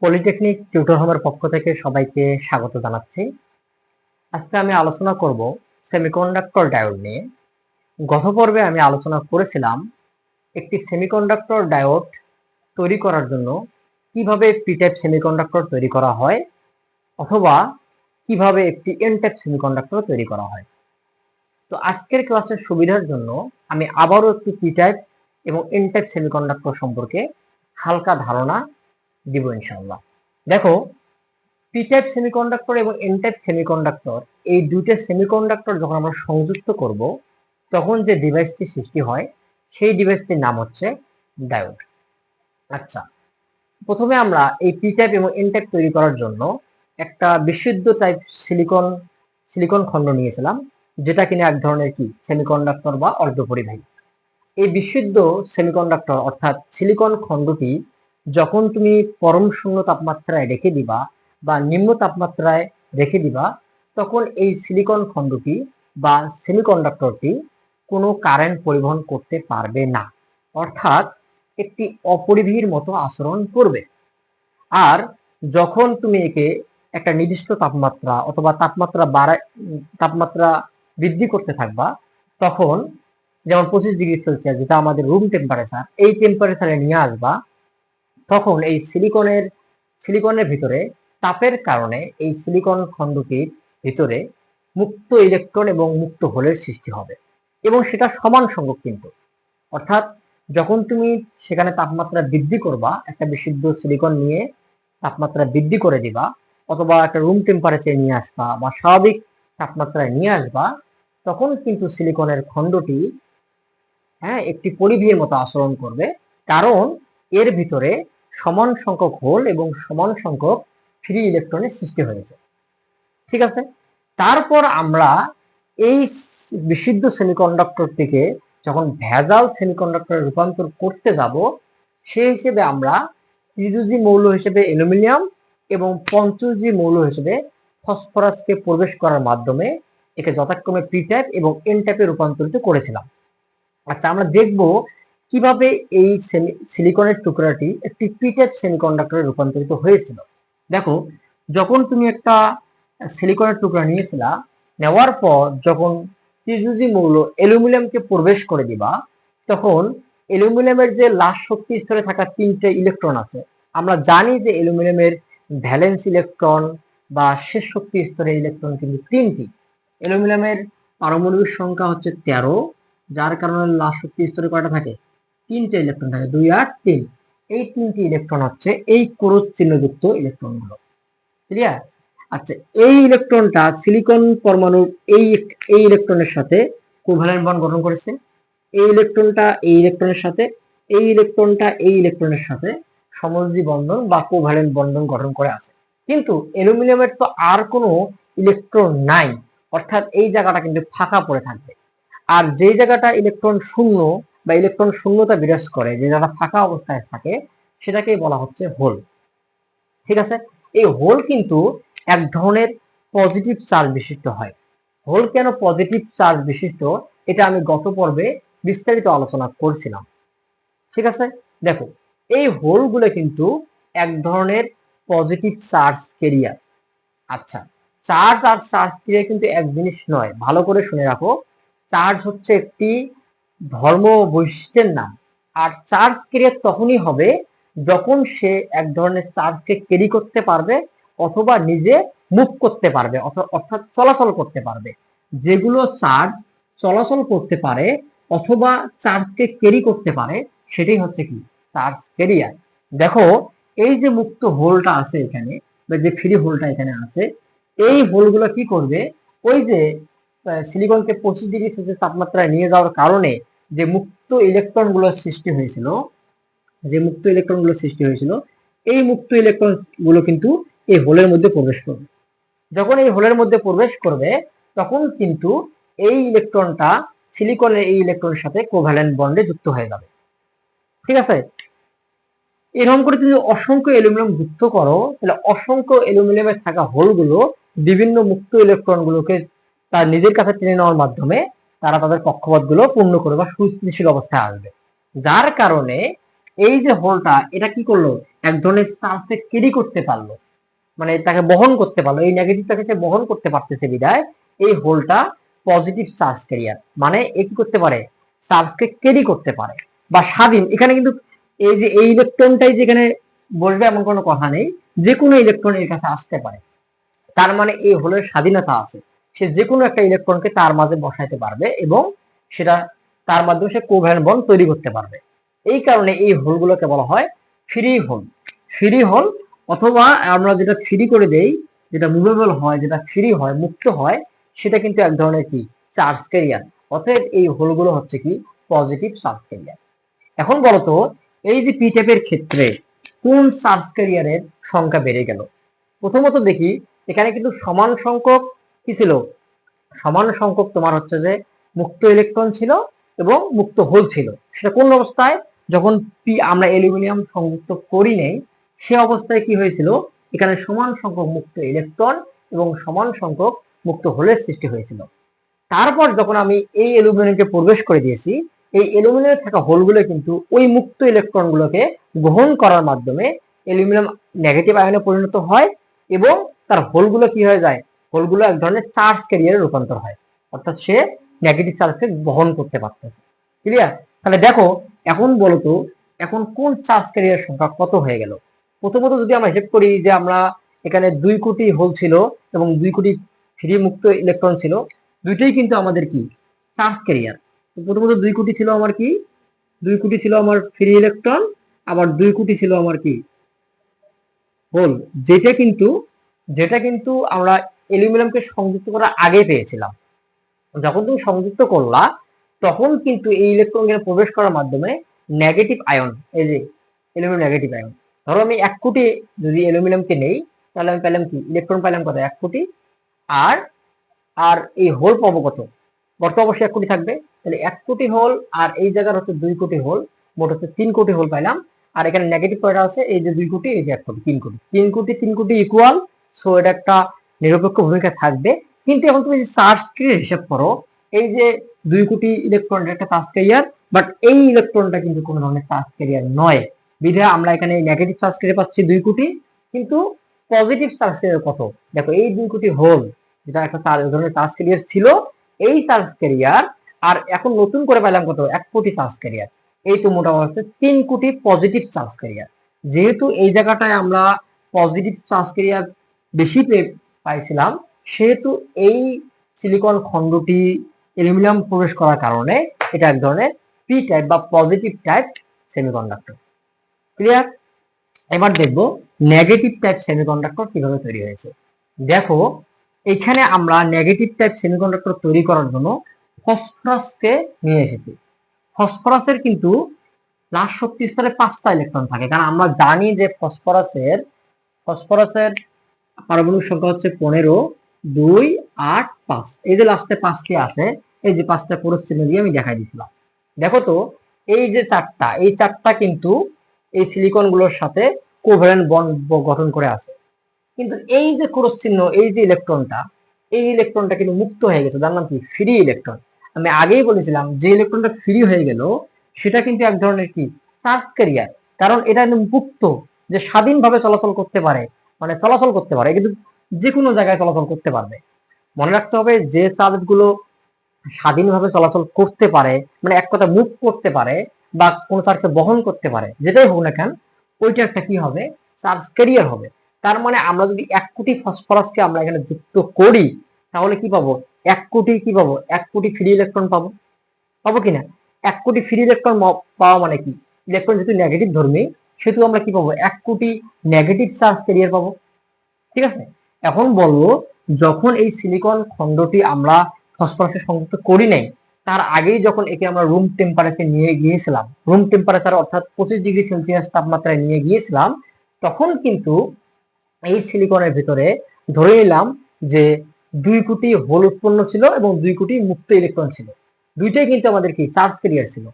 Polytechnic tutor হোমের পক্ষ থেকে সবাইকে স্বাগত জানাচ্ছি। আজকে আমি আলোচনা করব সেমিকন্ডাক্টর ডায়োড নিয়ে। গত পর্বে আমি আলোচনা করেছিলাম একটি সেমিকন্ডাক্টর ডায়োড তৈরি করার জন্য কিভাবে পি টাইপ সেমিকন্ডাক্টর তৈরি করা হয় অথবা কিভাবে একটি এন টাইপ সেমিকন্ডাক্টর তৈরি করা হয়। তো আজকের ক্লাসের সুবিধার জন্য আমি আবারও একটি পি টাইপ এবং এন টাইপ সেমিকন্ডাক্টর সম্পর্কে হালকা ধারণা দিব ইনশাআল্লাহ। দেখো, পি টাইপ সেমিকন্ডাক্টর এবং এন টাইপ সেমিকন্ডাক্টর এই দুইটা সেমিকন্ডাক্টর যখন আমরা সংযুক্ত করব তখন যে ডিভাইসটি সৃষ্টি হয় সেই ডিভাইসটির নাম হচ্ছে ডায়োড। আচ্ছা, প্রথমে আমরা এই পি টাইপ এবং এন টাইপ তৈরি করার জন্য একটা বিশুদ্ধ টাইপ সিলিকন খণ্ড নিয়েছিলাম, যেটা কিনা এক ধরনের কি সেমিকন্ডাক্টর বা অর্ধপরিবাহী। এই বিশুদ্ধ সেমিকন্ডাক্টর অর্থাৎ সিলিকন খণ্ডটি যখন তুমি পরম শূন্য তাপমাত্রায় রেখে দিবা বা নিম্ন তাপমাত্রায় রেখে দিবা, তখন এই সিলিকন খণ্ডটি বা সেমিকন্ডাক্টরটি কোনো কারেন্ট পরিবহন করতে পারবে না, অর্থাৎ একটি অপরিবাহীর মতো আচরণ করবে। আর যখন তুমি একে একটা নির্দিষ্ট তাপমাত্রা অথবা তাপমাত্রা বৃদ্ধি করতে থাকবা, তখন যেমন 25 ডিগ্রি সেলসিয়াস, যেটা আমাদের রুম টেম্পারেচার, এই টেম্পারেচারে নিয়ে আসবা, তখন এই সিলিকনের ভিতরে তাপের কারণে এই সিলিকন খণ্ডটির ভিতরে মুক্ত ইলেকট্রন এবং মুক্ত হোলের সৃষ্টি হবে, এবং সেটা সমান সংখ্যক কিন্তু। অর্থাৎ যখন তুমি সেখানে তাপমাত্রা বৃদ্ধি করবা, একটা বিশুদ্ধ সিলিকন নিয়ে তাপমাত্রা বৃদ্ধি করে দিবা অথবা একটা রুম টেম্পারেচারে নিয়ে আসবা বা স্বাভাবিক তাপমাত্রায় নিয়ে আসবা, তখন কিন্তু সিলিকনের খণ্ডটি একটি পরিবাহীর মতো আচরণ করবে, কারণ এর ভিতরে সমান সংখ্যক হোল এবং সমান সংখ্যক ফ্রি ইলেকট্রনের সৃষ্টি হয়েছে। ঠিক আছে, তারপর আমরা এই বিশুদ্ধ সেমিকন্ডাক্টরটিকে যখন ভেজাল সেমিকন্ডাক্টরে রূপান্তর করতে যাব, সেই হিসেবে আমরা ত্রিযোজী মৌল হিসেবে অ্যালুমিনিয়াম এবং পঞ্চযোজী মৌল হিসেবে ফসফরাসকে প্রবেশ করার মাধ্যমে একে যথাক্রমে পি টাইপ এবং এন টাইপে রূপান্তরিত করেছিলাম। আচ্ছা, আমরা দেখব কিভাবে এই সিলিকনের টুকরাটি একটি পি টাইপ সেমিকন্ডাক্টরে রূপান্তরিত হয়েছিল। দেখো, যখন তুমি একটা সিলিকনের টুকরা নিয়েছিলা, নেওয়ার পর যখন ত্রিযোজী মৌল অ্যালুমিনিয়ামকে প্রবেশ করে দিবা, তখন অ্যালুমিনিয়ামের যে লাস্ট শক্তি স্তরে থাকা 3টে ইলেকট্রন আছে, আমরা জানি যে অ্যালুমিনিয়ামের ভ্যালেন্স ইলেকট্রন বা শেষ শক্তি স্তরের ইলেকট্রন কিন্তু 3টি। অ্যালুমিনিয়ামের পারমাণবিক সংখ্যা হচ্ছে 13, যার কারণে লাস্ট শক্তি স্তরে কয়টা থাকে? 3টে ইলেকট্রন থাকে, 2 8 3। এই 3টি ইলেকট্রন হচ্ছে এই ক্রস চিহ্নযুক্ত ইলেকট্রনগুলো। ক্লিয়ার? আচ্ছা, এই ইলেকট্রনটা সিলিকন পরমাণুর এই ইলেকট্রনের সাথে কোভ্যালেন্ট বন্ড গঠন করেছে। এই ইলেকট্রনটা এই ইলেকট্রনের সাথে, এই ইলেকট্রনটা এই ইলেকট্রনের সাথে সমযোজী বন্ধন বা কোভ্যালেন্ট বন্ধন গঠন করে আছে। কিন্তু অ্যালুমিনিয়ামের তো আর কোনো ইলেকট্রন নাই, অর্থাৎ এই জায়গাটা কিন্তু ফাঁকা পড়ে থাকবে। আর যেই জায়গাটা ইলেকট্রন শূন্য বা ইলেকট্রন শূন্যতা বিরাজ করে, যে জায়গাটা ফাঁকা অবস্থায় থাকে, সেটাকেই বলা হচ্ছে হোল। ঠিক আছে, এই হোল কিন্তু এক ধরনের পজিটিভ চার্জ বিশিষ্ট হয়। হোল কেন পজিটিভ চার্জ বিশিষ্ট, এটা আমি গত পর্বে বিস্তারিত আলোচনা করছিলাম। ঠিক আছে, দেখো, এই হোলগুলো কিন্তু এক ধরনের পজিটিভ চার্জ ক্যারিয়ার। আচ্ছা, চার্জ আর চার্জ ক্যারিয়ার কিন্তু এক জিনিস নয়, ভালো করে শুনে রাখো। চার্জ হচ্ছে একটি ধর্ম বৈশিষ্ট্যের নাম, আর চার্জ ক্যারিয়ার তখনই হবে যখন সে এক ধরনের চার্জকে ক্যারি করতে পারবে অথবা নিজে মুভ করতে পারবে, অর্থাৎ চলাচল করতে পারবে। যেগুলো চার্জ চলাচল করতে পারে অথবা চার্জকে ক্যারি করতে পারে, সেটাই হচ্ছে কি চার্জ ক্যারিয়ার। দেখো, এই যে মুক্ত হোলটা আছে এখানে বা যে ফ্রি হোলটা এখানে আছে, এই হোলগুলো কি করবে? ওই যে সিলিকনকে 25 ডিগ্রি সেলসিয়াস তাপমাত্রায় নিয়ে যাওয়ার কারণে যে মুক্ত ইলেকট্রনগুলো সৃষ্টি হয়েছিল, এই মুক্ত ইলেকট্রন গুলো কিন্তু এই হোলের মধ্যে প্রবেশ করবে। যখন এই হোলের মধ্যে প্রবেশ করবে, তখন কিন্তু এই ইলেকট্রনটা সিলিকনের এই ইলেকট্রনের সাথে কোভ্যালেন্ট বন্ডে যুক্ত হয়ে যাবে। ঠিক আছে, এরকম করে যদি অসংখ্য অ্যালুমিনিয়াম যুক্ত করো, তাহলে অসংখ্য অ্যালুমিনিয়ামে থাকা হোলগুলো বিভিন্ন মুক্ত ইলেকট্রনগুলোকে তার নিজের কাছে টেনে নেওয়ার মাধ্যমে তারা তাদের কক্ষপথগুলো পূর্ণ করে বা সুস্থিতিশীল অবস্থায় আসবে। যার কারণে এই যে হোলটা, এটা কি করলো? এক ধরনের চার্জকে ক্যারি করতে পারলো, মানে তাকে বহন করতে পারলো, এই নেগেটিভটাকে সে বহন করতে পারতেছে বিধায় এই হোলটা পজিটিভ চার্জ ক্যারিয়ার। মানে এ কি করতে পারে, চার্জকে ক্যারি করতে পারে বা স্বাধীন। এখানে কিন্তু এই যে এই ইলেকট্রনটাই যেখানে বসবে এমন কোনো কথা নেই, যে কোনো ইলেকট্রন এর কাছে আসতে পারে। তার মানে এই হোলের স্বাধীনতা আছে, সে যে কোনো একটা ইলেকট্রনকে তার মাঝে বসাইতে পারবে এবং সেটা তার মাধ্যমে সে কোভ্যালেন্ট বন্ড তৈরি করতে পারবে। এই কারণে এই হোলগুলোকে বলা হয় ফ্রি হোল। ফ্রি হোল, অথবা আমরা যেটা ফ্রি করে দেই, যেটা মুভেবল হয়, যেটা ফ্রি হয়, মুক্ত হয়, সেটা কিন্তু এক ধরনের কি চার্জ ক্যারিয়ার। অতএব এই হোলগুলো হচ্ছে কি পজিটিভ চার্জ ক্যারিয়ার। এখন বলতো, এই যে পি টাইপের ক্ষেত্রে কোন চার্জ ক্যারিয়ারের সংখ্যা বেড়ে গেল? প্রথমত দেখি, এখানে কিন্তু সমান সংখ্যক কি ছিল, সমান সংখ্যক তোমার হচ্ছে যে মুক্ত ইলেকট্রন ছিল এবং মুক্ত হোল ছিল। সেটা কোন অবস্থায়, যখন আমরা অ্যালুমিনিয়াম সংযুক্ত করি নেই, সে অবস্থায় কি হয়েছিল, এখানে সমান সংখ্যক মুক্ত ইলেকট্রন এবং সমান সংখ্যক মুক্ত হোলের সৃষ্টি হয়েছিল। তারপর যখন আমি এই অ্যালুমিনিয়ামকে প্রবেশ করে দিয়েছি, এই অ্যালুমিনিয়ামে থাকা হোলগুলো কিন্তু ওই মুক্ত ইলেকট্রনগুলোকে গ্রহণ করার মাধ্যমে অ্যালুমিনিয়াম নেগেটিভ আয়নে পরিণত হয় এবং তার হোলগুলো কি হয়ে যায়, হোলগুলো এক ধরনের চার্জ ক্যারিয়ারে রূপান্তর হয়, অর্থাৎ সে নেগেটিভ চার্জকে বহন করতে পারত। ক্লিয়ার? তাহলে দেখো, এখন বলতো, এখন কোন চার্জ ক্যারিয়ার সংখ্যা কত হয়ে গেল? প্রথমত যদি আমরা হিসেব করি যে আমরা এখানে 2 কোটি হোল ছিল এবং 2 কোটি ফ্রি মুক্ত ইলেকট্রন ছিল, দুইটাই কিন্তু আমাদের কি চার্জ ক্যারিয়ার। প্রথমত 2 কোটি ছিল আমার কি, 2 কোটি ছিল আমার ফ্রি ইলেকট্রন, আবার 2 কোটি ছিল আমার কি হোল, যেটা কিন্তু আমরা অ্যালুমিনিয়ামকে সংযুক্ত করার আগে পেয়েছিলাম। যখন তুমি সংযুক্ত করলা, তখন কিন্তু এই ইলেকট্রন প্রবেশ করার মাধ্যমে নেগেটিভ আয়ন, এই যে অ্যালুমিনিয়াম নেগেটিভ আয়ন, ধরো আমি 1 কোটি যদি অ্যালুমিনিয়ামকে নেই, তাহলে আমি পেলাম কি, ইলেকট্রন পেলাম কত, 1 কোটি। আর আর এই হোল পাবো কত, বর্ত অবশ্যই 1 কোটি থাকবে, তাহলে 1 কোটি হোল আর এই জায়গার হচ্ছে 2 কোটি হোল, মোট হচ্ছে 3 কোটি হোল পাইলাম। আর এখানে নেগেটিভ কয়টা আছে, এই যে 2 কোটি, এই যে 1 কোটি, 3 কোটি, 3 কোটি 3 কোটি ইকুয়াল। সো এটা একটা নিরপেক্ষ ভূমিকা থাকবে। কিন্তু এখন তুমি চার্জ ক্যারিয়ার হিসাব করো, এই যে 2 কোটি ইলেকট্রন একটা চার্জ ক্যারিয়ার, বাট এই ইলেকট্রনটা কিন্তু কোনো ধরনের চার্জ ক্যারিয়ার নয়। বিধায় আমরা এখানে নেগেটিভ চার্জ ক্যারিয়ার পাচ্ছি 2 কোটি, কিন্তু পজিটিভ চার্জ ক্যারিয়ার কত? দেখো, এই 2 কোটি হোল যেটা একটা ধরনের চার্জ ক্যারিয়ার ছিল, এই চার্জ ক্যারিয়ার, আর এখন নতুন করে পেলাম কত, 1 কোটি চার্জ ক্যারিয়ার। এই তো মোটামুটি হচ্ছে 3 কোটি পজিটিভ চার্জ ক্যারিয়ার। যেহেতু এই জায়গাটায় আমরা পজিটিভ চার্জ ক্যারিয়ার বেশি পাইছিলাম, সেহেতু এই সিলিকন খণ্ডটি অ্যালুমিনিয়াম প্রবেশ করার কারণে এটা এক ধরনের পি টাইপ বা পজিটিভ টাইপ সেমিকন্ডাক্টর। ক্লিয়ার? এবার দেখবো নেগেটিভ টাইপ সেমিকন্ডাক্টর কিভাবে তৈরি হয়েছে। দেখো, এখানে আমরা নেগেটিভ টাইপ সেমিকন্ডাক্টর তৈরি করার জন্য ফসফরাসকে নিয়ে এসেছি। ফসফরাসের কিন্তু লাস্ট শক্তি স্তরে 5টা ইলেকট্রন থাকে, কারণ আমরা জানি যে ফসফরাসের পারমাণবিক সংখ্যা হচ্ছে 15, 2, 8, 5। এই যে লাস্টে 5টি আছে, এই যে 5টা ক্রস চিহ্ন দিয়ে আমি দেখাই দিছিলাম। দেখো তো, এই যে 4টা, এই 4টা কিন্তু এই সিলিকন গুলোর সাথে কোভ্যালেন্ট বন্ড গঠন করে আছে। কিন্তু এই যে ক্রস চিহ্ন, এই যে ইলেকট্রনটা, এই ইলেকট্রনটা কিন্তু মুক্ত হয়ে গেছে, যার নাম কি ফ্রি ইলেকট্রন। আমি আগেই বলেছিলাম যে ইলেকট্রনটা ফ্রি হয়ে গেল, সেটা কিন্তু এক ধরনের কি চার্জ ক্যারিয়ার, কারণ এটা মুক্ত, যে স্বাধীনভাবে চলাচল করতে পারে, মানে চলাচল করতে পারে, কিন্তু যে কোনো জায়গায় চলাচল করতে পারবে। মনে রাখতে হবে, যে চার্জ গুলো স্বাধীনভাবে চলাচল করতে পারে, মানে এক কথা মুভ করতে পারে বা কোন চার্জকে বহন করতে পারে, যেটাই হোক না কেন, ওইটা একটা কি হবে, চার্জ ক্যারিয়ার হবে। তার মানে আমরা যদি 1 কোটি ফসফরাসকে আমরা এখানে যুক্ত করি, তাহলে কি পাবো, 1 কোটি কি পাবো, 1 কোটি ফ্রি ইলেকট্রন পাবো, পাবো কিনা? 1 কোটি ফ্রি ইলেকট্রন পাওয়া মানে কি, ইলেকট্রন যেহেতু নেগেটিভ ধর্মী, সেহেতু আমরা কি পাবো, 1 কোটি নেগেটিভ চার্জ ক্যারিয়ার পাবো। ঠিক আছে? এখন বলবো, যখন এই সিলিকন খণ্ডটি আমরা ফসফরাসে সংযুক্ত করি নাই, তার আগেই যখন একে আমরা রুম টেম্পারেচারে নিয়ে গিয়েছিলাম, রুম টেম্পারেচার অর্থাৎ 25 ডিগ্রি সেলসিয়াস তাপমাত্রায় নিয়ে গিয়েছিলাম, তখন কিন্তু এই সিলিকনের ভিতরে ধরে নিলাম যে 2 কোটি হোল উৎপন্ন ছিল এবং 2 কোটি মুক্ত ইলেকট্রন ছিল। দুইটাই কিন্তু আমাদের কি চার্জ ক্যারিয়ার ছিল।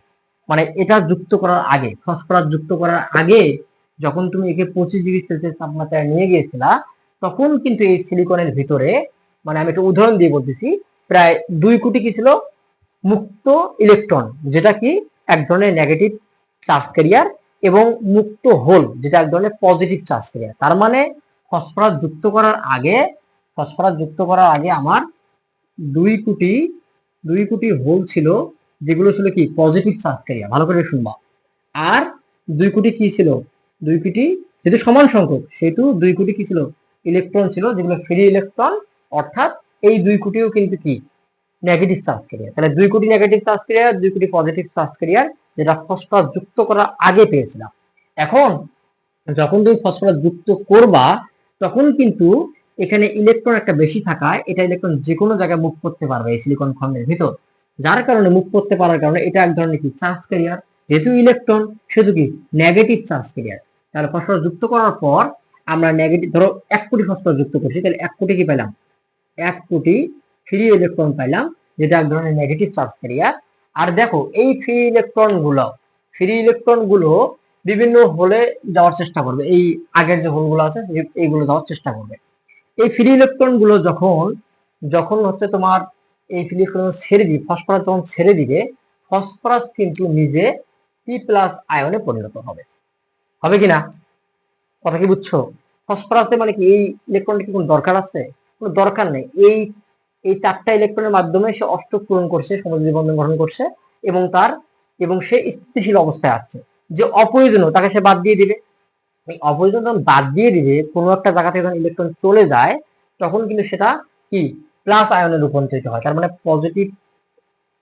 মানে এটা যুক্ত করার আগে, ফসফরাস যুক্ত করার আগে, যখন তুমি একে 25 ডিগ্রি সেলসিয়াস তাপমাত্রায় নিয়ে গিয়েছিলা, তখন কিন্তু এই সিলিকনের ভিতরে, মানে আমি একটা উদাহরণ দিয়ে বলতেছি, প্রায় 2 কোটি কি ছিল, মুক্ত ইলেকট্রন, যেটা কি এক ধরনের নেগেটিভ চার্জ ক্যারিয়ার, এবং মুক্ত হোল যেটা এক ধরনের পজিটিভ চার্জ ক্যারিয়ার। তার মানে ফসফরাস যুক্ত করার আগে আমার দুই কোটি হোল ছিল, যেগুলো ছিল কি পজিটিভ চার্জ ক্যারিয়ার। ভালো করে শুনবা। আর 2 কোটি কি ছিল, 2 কোটি যেহেতু সমান সংখ্যক সেহেতু 2 কোটি কি ছিল, ইলেকট্রন ছিল, যেগুলো ফ্রি ইলেকট্রন। অর্থাৎ এই 2 কোটিও কিন্তু কি নেগেটিভ চার্জ ক্যারিয়ার। তাহলে 2 কোটি নেগেটিভ চার্জ ক্যারিয়ার, 2 কোটি পজিটিভ চার্জ ক্যারিয়ার, যেটা ফসফরাস যুক্ত করার আগে পেয়েছিলাম। এখন যখন তুমি ফসফরাস যুক্ত করবা তখন কিন্তু এখানে ইলেকট্রন একটা বেশি থাকায় এটা ইলেকট্রন যে কোনো জায়গায় মুভ করতে পারবে এই সিলিকন ফর্মের ভিতর। যার কারণে মুভ করতে পারার কারণে এটা এক ধরনের কি চার্জ ক্যারিয়ার। যেহেতু ইলেকট্রন সেহেতু কি নেগেটিভ চার্জ ক্যারিয়ার। তাহলে ফসফরাস যুক্ত করার পর আমরা নেগেটিভ, ধরো 1 কোটি ফসফরাস যুক্ত করছি, তাহলে 1 কোটি কি পেলাম, 1 কোটি ফ্রি ইলেকট্রন পাইলাম, যেটা এক ধরনের নেগেটিভ চার্জ ক্যারিয়ার। আর দেখো এই ফ্রি ইলেকট্রন গুলো বিভিন্ন হোলে যাওয়ার চেষ্টা করবে, এই আগের যে হোলগুলো আছে এইগুলো যাওয়ার চেষ্টা করবে। এই ফ্রি ইলেকট্রন গুলো যখন যখন হচ্ছে তোমার এই ফ্রি ইলেকট্রন ছেড়ে দিবে, ফসফরাস যখন ছেড়ে দিবে, ফসফরাস কিন্তু নিজে পি প্লাস আয়নে পরিণত হবে। হবে কিনা, কথা কি বুঝছো? ফসফরাসে মানে কি এই ইলেকট্রনটা কি কোনো দরকার আছে? কোনো দরকার নেই। এই এই 4টা ইলেকট্রনের মাধ্যমে সে অষ্টক পূরণ করছে, সমযোজী বন্ধন গঠন করছে, এবং সে স্থিতিশীল অবস্থায় আছে। যে অপ্রয়োজনীয় তাকে সে বাদ দিয়ে দিবে। এই অপ্রয়োজনীয় যখন বাদ দিয়ে দিবে, কোনো একটা জায়গা থেকে যখন ইলেকট্রন চলে যায়, তখন কিন্তু সেটা কি প্লাস আয়নে রূপান্তরিত হয়। তার মানে পজিটিভ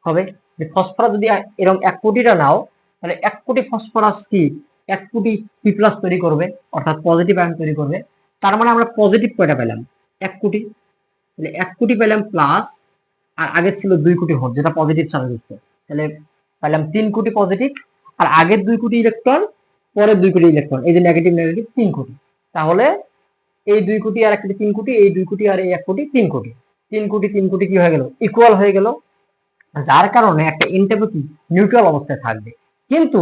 হবে। যে ফসফরাস যদি এরকম 1 কোটিটা নাও, তাহলে 1 কোটি ফসফরাস কি 1 কোটি পি প্লাস তৈরি করবে, অর্থাৎ পজিটিভ আয়ন তৈরি করবে। তার মানে আমরা পজিটিভ কয়টা পেলাম, 1 কোটি। তাহলে 1 কোটি পেলাম প্লাস, আর আগে ছিল 2 কোটি হোল যেটা পজিটিভ চার্জ যুক্ত, তাহলে পেলাম 3 কোটি পজিটিভ। আর আগের 2 কোটি ইলেকট্রন, পরের 2 কোটি ইলেকট্রন, এই যে নেগেটিভ নেগেটিভ 3 কোটি। তাহলে এই 2 কোটি আর 1 কোটি 3 কোটি, এই 2 কোটি আর এই 1 কোটি 3 কোটি, 3 কোটি 3 কোটি কি হয়ে গেল, ইকুয়াল হয়ে গেল। যার কারণে একটা ইনট্যাক্ট কি নিউট্রাল অবস্থায় থাকবে। কিন্তু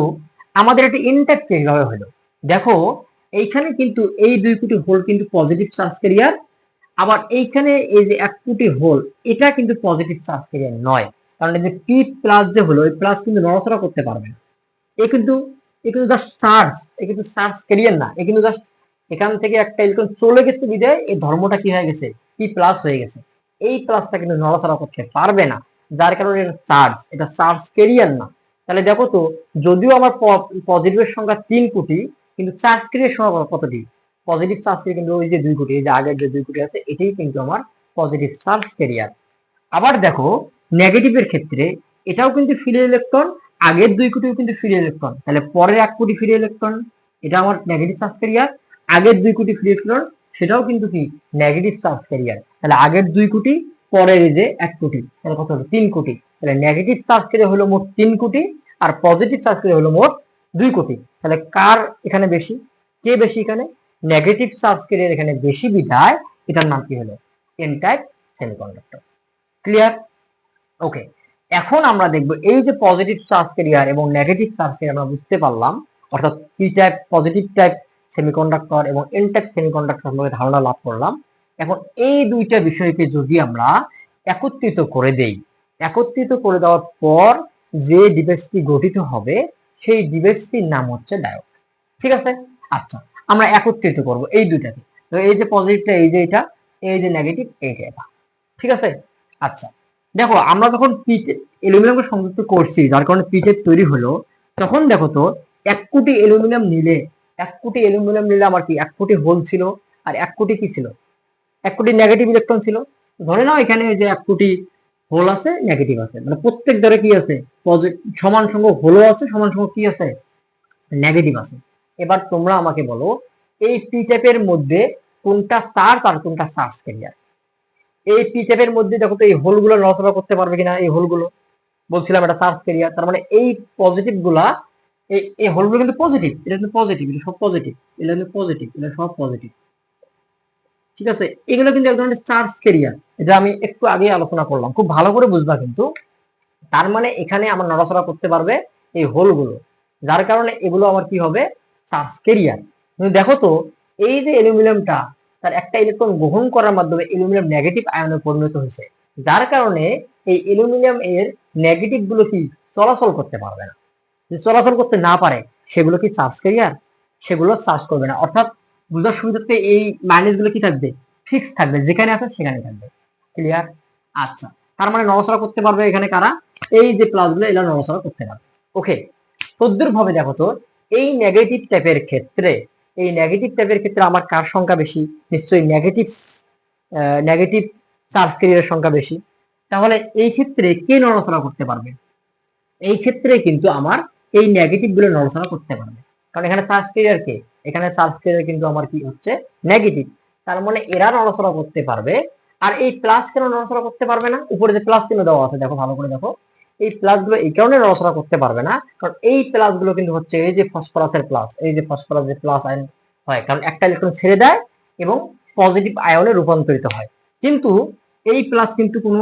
আমাদের একটা ইনট্যাক্ট কিভাবে হলো, দেখো এইখানে কিন্তু এই 2 কোটি হোল কিন্তু পজিটিভ চার্জ ক্যারিয়ার। আবার এইখানে এই যে 1 কোটি হোল, এটা কিন্তু পজিটিভ চার্জ ক্যারিয়ার নয়। কারণ এই যে পি প্লাস যে হলো, এই প্লাস কিন্তু নড়াচড়া করতে পারবে না। এ কিন্তু জাস্ট চার্জ, এ কিন্তু চার্জ ক্যারিয়ার না। এ কিন্তু জাস্ট এখান থেকে একটা ইলেকট্রন চলে গেছে বিদায় এই ধর্মটা কি হয়ে গেছে, পি প্লাস হয়ে গেছে। এই প্লাসটা কিন্তু নড়াচড়া করতে পারবে না, যার কারণে এটা চার্জ, এটা চার্জ ক্যারিয়ার না। তাহলে দেখো তো, যদিও আমার পজিটিভের সংখ্যা 3 কোটি, কিন্তু চার্জ ক্যারিয়ার সংখ্যা কতটি, পজিটিভ চার্জ ক্যারিয়ার কিন্তু ওই যে 2 কোটি, এই যে আগের যে 2 কোটি আছে এটাই কিন্তু আমার পজিটিভ চার্জ ক্যারিয়ার। আবার দেখো নেগেটিভের ক্ষেত্রে এটাও কিন্তু ফ্রি ইলেকট্রন, আগের 2 কোটিও কিন্তু ফ্রি ইলেকট্রন। তাহলে পরের 1 কোটি ফ্রি ইলেকট্রন, এটা আমার নেগেটিভ চার্জ ক্যারিয়ার। আগের 2 কোটি ফ্রি ইলেকট্রন, সেটাও কিন্তু কি নেগেটিভ চার্জ ক্যারিয়ার। তাহলে আগের 2 কোটি, পরের এই যে 1 কোটি, তাহলে কত হলো 3 কোটি। তাহলে নেগেটিভ চার্জ ক্যারিয়ার হলো মোট 3 কোটি, আর পজিটিভ চার্জ ক্যারিয়ার হলো মোট 2 কোটি। তাহলে কার এখানে বেশি, কে বেশি এখানে, নেগেটিভ চার্জ ক্যারিয়ার এখানে বেশি বিধায় এটার নাম কি হলো এন টাইপ সেমিকন্ডাক্টর। ক্লিয়ার? ওকে, এখন আমরা দেখব এই যে পজিটিভ চার্জ ক্যারিয়ার এবং নেগেটিভ চার্জ ক্যারিয়ার আমরা বুঝতে পারলাম, অর্থাৎ P type positive type semiconductor এবং এন টাইপ সেমিকন্ডাক্টর সম্পর্কে ধারণা লাভ করলাম। এখন এই দুইটা বিষয়কে যদি আমরা একত্রিত করে দেই, একত্রিত করে দেওয়ার পর যে ডিভাইসটি গঠিত হবে সেই ডিভাইসটির নাম হচ্ছে ডায়োড। ঠিক আছে? আচ্ছা, আমরা একত্রিত করব এই দুইটাকে। তো এই যে পজিটিভটা এই যে এটা, এই যে নেগেটিভ এই যে এটা। ঠিক আছে? আচ্ছা, দেখো আমরা যখন অ্যালুমিনিয়ামকে সংযুক্ত করছি, যার কারণে পি টাইপ তৈরি হলো, তখন দেখো তো 1 কোটি অ্যালুমিনিয়াম নিলে, 1 কোটি অ্যালুমিনিয়াম নিলে আমার কি 1 কোটি হোল ছিল, আর 1 কোটি কি ছিল, 1 কোটি নেগেটিভ ইলেকট্রন ছিল। ধরে নাও এখানে যে 1 কোটি হোল আছে, নেগেটিভ আছে, মানে প্রত্যেক ধরে কি আছে, সমান সংখ্যক হোলও আছে, সমান সংখ্যক কি আছে, নেগেটিভ আছে। এবার তোমরা আমাকে বলো এই পি টাইপের মধ্যে কোনটা চার্জ আর কোনটা চার্জ ক্যারিয়ার। এই পি টাইপের মধ্যে দেখো তো এই হোলগুলো নড়াচড়া করতে পারবে কিনা, এই হোলগুলো বলছিলাম এটা চার্জ ক্যারিয়ার। তার মানে এই পজিটিভ গুলা, এই হোলগুলো কিন্তু পজিটিভ, এটা কিন্তু পজিটিভ, এটা সব পজিটিভ, এটা কিন্তু পজিটিভ, এটা সব পজিটিভ। ঠিক আছে? এগুলো কিন্তু এক ধরনের চার্জ ক্যারিয়ার, এটা আমি একটু আগে আলোচনা করলাম, খুব ভালো করে বুঝবা কিন্তু। তার মানে এখানে আমার নড়াচড়া করতে পারবে এই হোলগুলো, যার কারণে এগুলো আমার কি হবে, চার্জ ক্যারিয়ার। তুমি দেখো তো এই যে অ্যালুমিনিয়ামটা, তার একটা ইলেকট্রন গ্রহণ করার মাধ্যমে অ্যালুমিনিয়াম নেগেটিভ আয়নে পরিণত হয়েছে, যার কারণে এই অ্যালুমিনিয়াম এর নেগেটিভ গুলো কি চলাচল করতে পারবে না। যদি চলাচল করতে না পারে, সেগুলো কি চার্জ ক্যারিয়ার? সেগুলো চার্জ করবে না। অর্থাৎ বুঝার সুবিধার্থে এই মাইনাস গুলো কি থাকবে, ফিক্স থাকবে, যেখানে আছে সেখানে থাকবে। ক্লিয়ার? আচ্ছা, তার মানে নড়াচড়া করতে পারবে এখানে কারা, এই যে প্লাস গুলো এগুলো নড়াচড়া করতে পারবে। ওকে, তদ্রুপ ভাবে দেখো তো এই নেগেটিভ টাইপের ক্ষেত্রে, এই নেগেটিভ টাইপের ক্ষেত্রে আমার কার সংখ্যা বেশি? নিশ্চয়ই নেগেটিভ, নেগেটিভ চার্জ ক্যারিয়ারের সংখ্যা বেশি। তাহলে এই ক্ষেত্রে কে নড়াচড়া করতে পারবে? এই ক্ষেত্রে কিন্তু আমার এই নেগেটিভ গুলো নড়াচড়া করতে পারবে, কারণ এখানে চার্জ ক্যারিয়ার কে, এখানে চার্জ ক্যারিয়ার কিন্তু আমার কি হচ্ছে, নেগেটিভ। তার মানে এরা নড়াচড়া করতে পারবে। আর এই প্লাস কেন নড়াচড়া করতে পারবে না? উপরে যে প্লাস চিহ্ন দেওয়া আছে দেখো, ভালো করে দেখো, এই প্লাস গুলো এই কারণে নড়াচড়া করতে পারবে না, কারণ এই প্লাস গুলো কিন্তু হচ্ছে এই যে ফসফরাসের প্লাস, এই যে ফসফরাস যে প্লাস আয়ন হয়, কারণ একটা ইলেকট্রন ছেড়ে দেয় এবং পজিটিভ আয়নে রূপান্তরিত হয়। কিন্তু এই প্লাস কিন্তু কোনো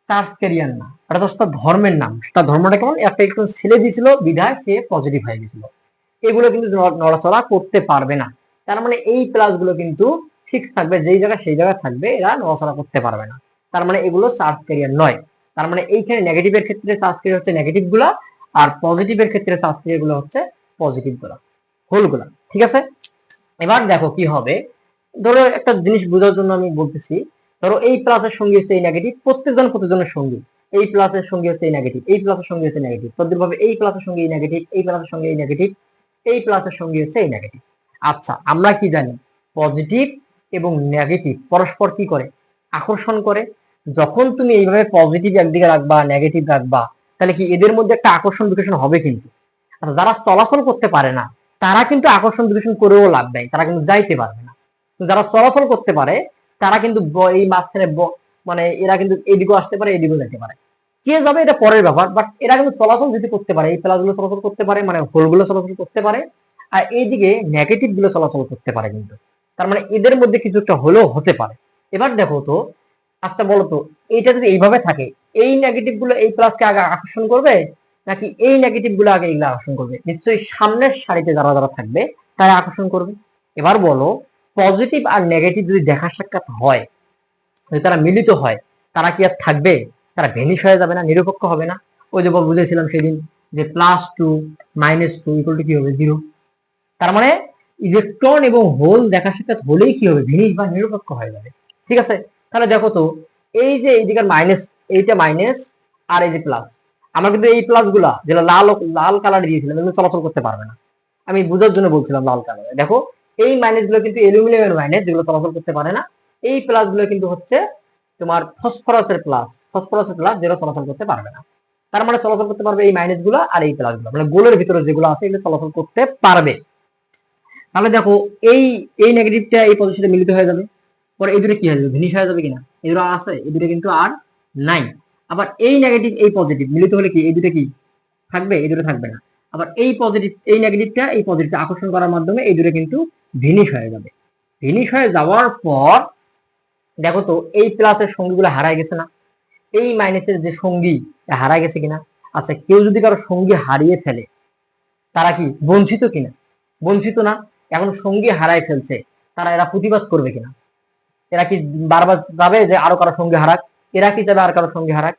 চার্জ ক্যারিয়ার না, এটা তো তার ধর্মের নাম। তার ধর্মটা কেমন, একটা ইলেকট্রন ছেড়ে দিয়েছিল বিধায় সে পজিটিভ হয়ে গেছিল। এগুলো কিন্তু নড়াচড়া করতে পারবে না। তার মানে এই প্লাস গুলো কিন্তু ফিক্স থাকবে, যেই জায়গায় সেই জায়গায় থাকবে, এরা নড়াচড়া করতে পারবে না। তার মানে এগুলো চার্জ ক্যারিয়ার নয়। তার মানে এইখানে নেগেটিভের ক্ষেত্রে চার্জ ক্যারিয়ার হচ্ছে নেগেটিভ গুলা, আর পজিটিভের ক্ষেত্রে চার্জ ক্যারিয়ার গুলো হচ্ছে পজিটিভ গুলা, হোল গুলা। ঠিক আছে, এবার দেখো কি হবে। ধরো একটা জিনিস বোঝার জন্য আমি বলতেছি, ধরো এই প্লাসের সঙ্গে হচ্ছে এই নেগেটিভ, প্রত্যেকজনের সঙ্গে এই প্লাসের সঙ্গে হচ্ছে এই নেগেটিভ, এই প্লাসের সঙ্গে হচ্ছে নেগেটিভ, তদ্রুপভাবে এই প্লাসের সঙ্গে এই নেগেটিভ, এই প্লাসের সঙ্গে এই নেগেটিভ, এই প্লাসের সঙ্গে হচ্ছে এই নেগেটিভ। আচ্ছা, আমরা কি জানি পজিটিভ এবং নেগেটিভ পরস্পর কি করে, আকর্ষণ করে। যখন তুমি এইভাবে পজিটিভ একদিকে রাখবা, নেগেটিভ রাখবা, তাহলে কি এদের মধ্যে একটা আকর্ষণ বিকর্ষণ হবে কিন্তু। আচ্ছা, যারা চলাচল করতে পারে না তারা কিন্তু আকর্ষণ বিকর্ষণ করেও লাভ নাই, তারা কিন্তু যাইতে পারবে না। যারা চলাচল করতে পারে তারা কিন্তু এই মাঝখানে মানে এরা কিন্তু এদিকেও আসতে পারে, এদিকেও যেতে পারে। কে যাবে এটা পরের ব্যাপার, বাট এরা কিন্তু চলাচল যদি করতে পারে, এই প্লাস গুলো চলাচল করতে পারে, মানে হোল গুলো চলাচল করতে পারে, আর এইদিকে নেগেটিভ গুলো চলাচল করতে পারে কিন্তু। তার মানে এদের মধ্যে কিছু একটা হলেও হতে পারে। এবার দেখো তো, আচ্ছা বলো তো, এইটা যদি এইভাবে থাকে, এই নেগেটিভ গুলো এই প্লাসকে আগে আকর্ষণ করবে, নাকি এই নেগেটিভ গুলো আগে এগুলো আকর্ষণ করবে? নিশ্চয়ই সামনের সারিতে যারা যারা থাকবে তারা আকর্ষণ করবে। এবার বলো, পজিটিভ আর নেগেটিভ যদি দেখা সাক্ষাৎ হয়, যদি তারা মিলিত হয়, তারা কি আর থাকবে? তারা ভেনিশ হয়ে যাবে না, নিরপেক্ষ হবে না? ওই যে বুঝেছিলাম সেদিন যে +2 -2 = কি হবে, 0। তার মানে ইলেকট্রন এবং হোল দেখা সাক্ষাৎ হলেই কি হবে, ভেনিশ বা নিরপেক্ষ হয়ে যাবে। ঠিক আছে, তাহলে দেখো তো, এই যে এইদিকের মাইনাস, এইটা মাইনাস, আর এই যে প্লাস, আমরা কিন্তু এই প্লাস গুলা যেটা লাল লাল কালার দিয়েছিলাম এগুলো চলাচল করতে পারবে না। আমি বোঝার জন্য বলছিলাম লাল কালারে। দেখো এই মাইনাস গুলো কিন্তু অ্যালুমিনিয়ামের মাইনাস, যেগুলো চলাচল করতে পারে না। এই প্লাস গুলো কিন্তু হচ্ছে তোমার ফসফরাসের প্লাস, যেটা চলাচল করতে পারবে না। তার মানে চলাচল করতে পারবে এই মাইনাস গুলো আর এই প্লাস গুলো, মানে গোলের ভিতরে যেগুলো আছে এগুলো চলাচল করতে পারবে। তাহলে দেখো, এই এই নেগেটিভটা এই পজিশনে মিলিত হয়ে যাবে, পরে এই দুটো কি হয়ে যাবে, ভিনিশ হয়ে যাবে কিনা, এই দুটো আছে, এই দুটো কিন্তু আর নাই। আবার এই নেগেটিভ এই পজিটিভ মিলিত হলে কি এই দুটো কি থাকবে, এই দুটো থাকবে না। আবার এই পজিটিভ এই নেগেটিভটা এই পজিটিভটা আকর্ষণ করার মাধ্যমে এই দুটো কিন্তু ভিনিশ হয়ে যাবে। ভিনিশ হয়ে যাওয়ার পর দেখো তো, এই প্লাসের সঙ্গীগুলো হারায় গেছে না, এই মাইনাসের যে সঙ্গী হারায় গেছে কিনা। আচ্ছা, কেউ যদি কারো সঙ্গী হারিয়ে ফেলে, তারা কি বঞ্চিত কিনা? বঞ্চিত না। এখন সঙ্গী হারায় ফেলছে, তারা এরা প্রতিবাদ করবে কিনা? এরা কি বারবার যাবে যে আরো কারো সঙ্গে হারাক? এরা কি যাবে আর কারো সঙ্গে হারাক?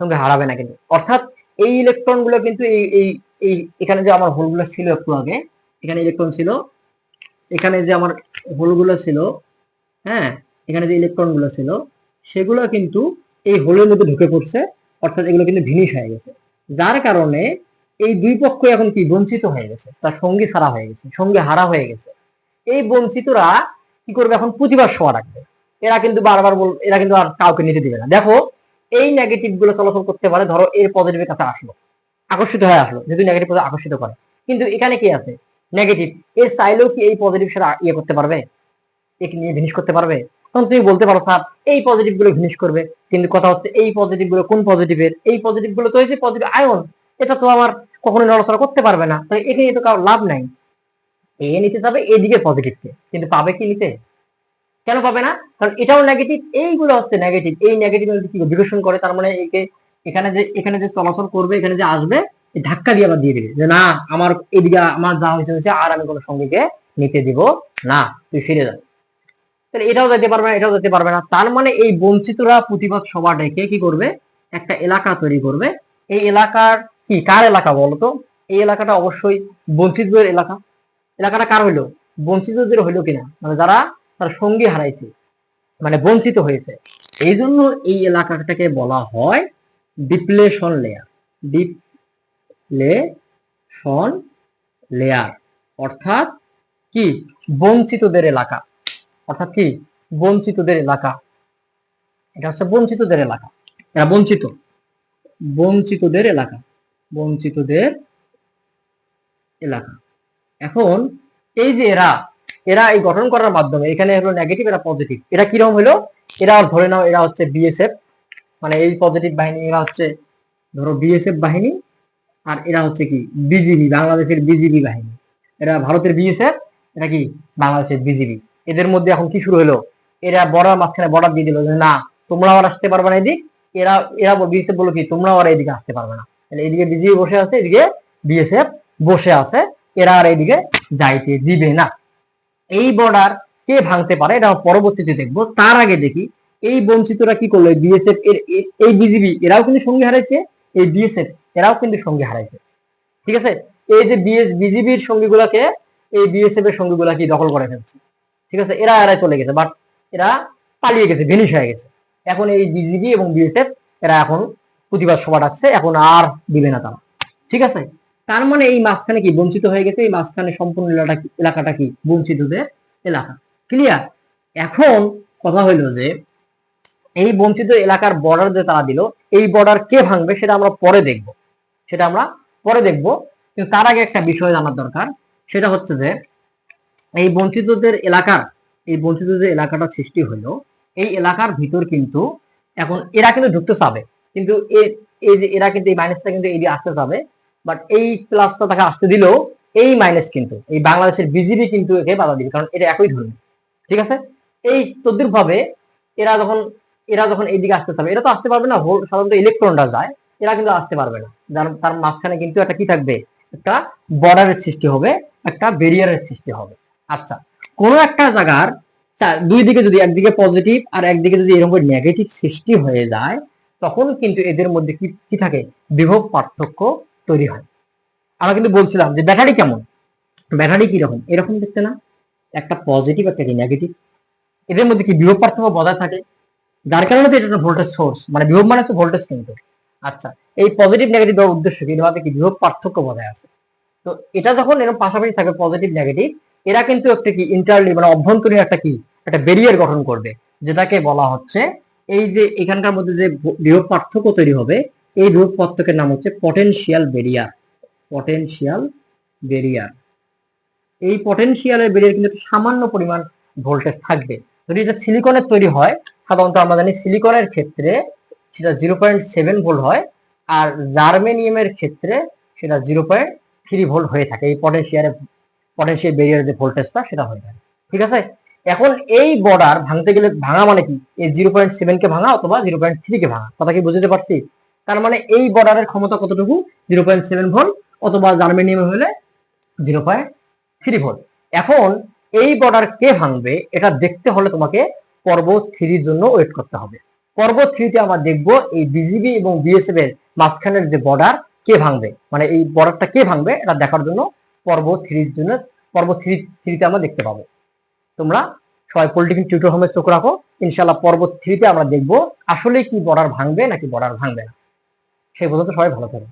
সঙ্গে হারাবে না কিন্তু। অর্থাৎ এই ইলেকট্রন গুলো কিন্তু এই এই এই এখানে যে আমার হোলগুলো ছিল একটু আগে, এখানে ইলেকট্রন ছিল, এখানে যে আমার হোলগুলো ছিল, হ্যাঁ, এখানে যে ইলেকট্রন গুলো ছিল সেগুলো কিন্তু এই হোলের মধ্যে ঢুকে পড়ছে। অর্থাৎ এগুলো কিন্তু ভিনিশ হয়ে গেছে, যার কারণে এই দুই পক্ষ এখন কি বঞ্চিত হয়ে গেছে, তার সঙ্গী ছাড়া হয়ে গেছে, সঙ্গী হারা হয়ে গেছে। এই বঞ্চিতরা কি করবে, এখন প্রতিবাদ সভা রাখবে। এরা কিন্তু বারবার এরা কিন্তু আর কাউকে নিতে দিবে না। দেখো এই নেগেটিভ গুলো চলাচল করতে পারে, ধরো এর পজিটিভের কাছে আসলো, আকর্ষিত হয়ে আসলো, যেহেতু নেগেটিভ আকর্ষিত করে। কিন্তু এখানে কি আছে, নেগেটিভ, এর চাইলেও কি এই পজিটিভ সাথে ইয়ে করতে পারবে, একে নিয়ে ভিনিশ করতে পারবে? তখন তুমি বলতে পারো স্যার এই পজিটিভ গুলো ভিনিশ করবে, কিন্তু কথা হচ্ছে এই পজিটিভ গুলো কোন পজিটিভের, এই পজিটিভ গুলো তো এই যে পজিটিভ আয়ন, এটা তো আমার কখনো নড়াচড়া করতে পারবে না, তাই একে নিয়ে তো কারো লাভ নাই। এ নিতে যাবে এদিকে পজিটিভকে, কিন্তু পাবে কি নিতে? কেন পাবে না? কারণ এটাও নেগেটিভ, এইগুলো হচ্ছে নেগেটিভ, এই নেগেটিভ কি বিকর্ষণ করে। তার মানে একে এখানে যে চলাচল করবে, এখানে যে আসবে, ধাক্কা দিয়ে আবার দিয়ে দিবে যে না, আমার এদিকে আমার যা হয়েছে আর আমি কোনো সঙ্গীকে নিতে দিব না, তুই ফিরে যা। তাহলে এটাও যেতে পারবে না, এটাও যেতে পারবে না। তার মানে এই বঞ্চিতরা প্রতিবাদ সভা ডেকে কি করবে, একটা এলাকা তৈরি করবে। এই এলাকার কি, কার এলাকা বলতো? এই এলাকাটা অবশ্যই বঞ্চিতদের এলাকা। এলাকাটা কার হইলো? বঞ্চিতদের হইলো কিনা, মানে যারা তার সঙ্গী হারাইছে, মানে বঞ্চিত হয়েছে। এই জন্য এই এলাকাটাকে বলা হয় ডিপ্লেশন লেয়ার। ডিপ্লেশন লেয়ার অর্থাৎ কি? বঞ্চিতদের এলাকা। অর্থাৎ কি? বঞ্চিতদের এলাকা। এটা হচ্ছে বঞ্চিতদের এলাকা, এরা বঞ্চিত, বঞ্চিতদের এলাকা, বঞ্চিতদের এলাকা। এখন এই যে এরা এরা এই গঠন করার মাধ্যমে, এখানে হলো নেগেটিভ, এরা পজিটিভ। এরা কিরকম হলো? এরা ধরে নাও এরা হচ্ছে বিএসএফ, মানে এই পজিটিভ বাহিনী, এরা হচ্ছে ধরো বিএসএফ বাহিনী, আর এরা হচ্ছে কি? বিজিবি, বাংলাদেশের বিজিবি বাহিনী। এরা ভারতের বিএসএফ, এটা কি? বাংলাদেশের বিজিবি। এদের মধ্যে এখন কি শুরু হলো? এরা বর্ডার, মাঝখানে বর্ডার দিয়ে দিল যে না, তোমরা আর আসতে পারবে না এদিক। এরা এরা বিএসএফ বললো কি, তোমরা আর এদিকে আসতে পারবে না। তাহলে এদিকে বিজিবি বসে আছে, এদিকে বিএসএফ বসে আছে, এরা আর এদিকে যাইতে দিবে না। এই বর্ডার কে ভাঙতে পারে এটা পরবর্তীতে দেখবো। তার আগে দেখি এই বঞ্চিতরা কি করলো। বিএসএফ এর, এই বিজিবি এরাও কিন্তু সঙ্গী হারাইছে, এই বিএসএফ এরাও কিন্তু সঙ্গী হারাইছে। ঠিক আছে, এই যে বিজিবির সঙ্গীগুলাকে এই বিএসএফ এর সঙ্গীগুলা কি দখল করে ফেলছে। ঠিক আছে, এরা এরা চলে গেছে, বাট এরা পালিয়ে গেছে, ভেনিশ হয়ে গেছে। এখন এই বিজিবি এবং বিএসএফ এরা এখন প্রতিবাদ সভা ডাকছে, এখন আর দিবে না তারা। ঠিক আছে, তার মানে এই মাঝখানে কি বঞ্চিত হয়ে গেছে, এই মাঝখানে সম্পূর্ণ এলাকাটা কি? বঞ্চিতদের এলাকা। ক্লিয়ার? এখন কথা হইলো যে এই বঞ্চিত এলাকার বর্ডার যে তারা দিল, এই বর্ডার কে ভাঙবে সেটা আমরা পরে দেখব, সেটা আমরা পরে দেখব। কিন্তু তার আগে একটা বিষয় জানার দরকার, সেটা হচ্ছে যে এই বঞ্চিতদের এলাকার, এই বঞ্চিতদের এলাকাটা সৃষ্টি হলো, এই এলাকার ভিতর কিন্তু এখন এরা কিন্তু ঢুকতে চাবে, কিন্তু এই যে এরা কিন্তু এই মাইনাসটা কিন্তু এই আসতে চাবে, বাট এই প্লাসটা তাকে আসতে দিলেও এই মাইনাস কিন্তু এই বাংলাদেশের বিজিবি কিন্তু একে বাধা দিবে, কারণ এটা একই ধর্মী। ঠিক আছে, এই তদ্রুপ ভাবে এরা যখন এইদিকে আসতে চাবে, এরা তো আসতে পারবে না, সাধারণত ইলেকট্রনরা যায়, এরা কিন্তু আসতে পারবে না। তার মাঝখানে কিন্তু একটা কি থাকবে? একটা বর্ডারের সৃষ্টি হবে, একটা ব্যারিয়ারের সৃষ্টি হবে। আচ্ছা, কোন একটা জায়গার দুই দিকে যদি একদিকে পজিটিভ আর একদিকে যদি এরকম নেগেটিভ সৃষ্টি হয়ে যায়, তখন কিন্তু এদের মধ্যে কি থাকে? বিভব পার্থক্য তৈরি হয়। আমরা কিন্তু বলছিলাম যে ব্যাটারি কেমন, ব্যাটারি কিরকম, এরকম দেখতে না? একটা পজিটিভ একটা কি নেগেটিভ, এদের মধ্যে কি বিভব পার্থক্য বজায় থাকে, যার কারণে তো এটা একটা ভোল্টেজ সোর্স, মানে বিভব মানে তো ভোল্টেজ কিন্তু। আচ্ছা, এই পজিটিভ নেগেটিভ দেওয়ার উদ্দেশ্য কি? এর কি বিভব পার্থক্য বজায় আছে। তো এটা যখন এরকম পাশাপাশি থাকে পজিটিভ নেগেটিভ, এরা কিন্তু একটা কি ইন্টারনালি, মানে অভ্যন্তরীণ একটা কি একটা ব্যারিয়ার গঠন করবে, যেটাকে বলা হচ্ছে, এই যে এখানকার মধ্যে যে বিভব পার্থক্য তৈরি হবে, এই বিভব পার্থক্যের নাম হচ্ছে পটেনশিয়াল ব্যারিয়ার। Potential barrier. এই পটেনশিয়ালের ব্যারিয়ার কিন্তু সামান্য পরিমাণ ভোল্টেজ থাকবে। যদি এটা সিলিকনের তৈরি হয়, সাধারণত আমরা জানি সিলিকনের ক্ষেত্রে সেটা 0.7 ভোল্ট হয়, আর জার্মেনিয়ামের ক্ষেত্রে সেটা 0.3 ভোল্ট হয়ে থাকে। এই পটেনশিয়াল ব্যারিয়ারের যে ভোল্টেজটা সেটা হয়ে থাকে। ঠিক আছে, এখন এই বর্ডার ভাঙতে গেলে, ভাঙা মানে কি? এই 0.7 কে ভাঙা অথবা 0.3 কে ভাঙা, কথা কি বুঝতে পারছি? তার মানে এই বর্ডারের ক্ষমতা কতটুকু? 0.7 ভোল্ট, অথবা জার্মেনিয়ামে হলে 0.3 ভোল্ট। এখন এই বর্ডার কে ভাঙবে এটা দেখতে হলে তোমাকে পর্ব 3 জন্য ওয়েট করতে হবে। পর্ব 3 তে আমরা দেখবো এই বিজিবি এবং বিএসএফ এর মাঝখানের যে বর্ডার কে ভাঙবে, মানে এই বর্ডারটা কে ভাঙবে এটা দেখার জন্য পর্ব 3 জন্য, পর্ব 3 তে আমরা দেখতে পাবো। তোমরা সবাই পলিটিক্যাল টিউটর হোমে চোখ রাখো, ইনশাআল্লাহ পর্ব 3 তে আমরা দেখবো আসলে কি বর্ডার ভাঙবে নাকি বর্ডার ভাঙবে না। সেই পর্যন্ত সবাই ভালো থাকবে।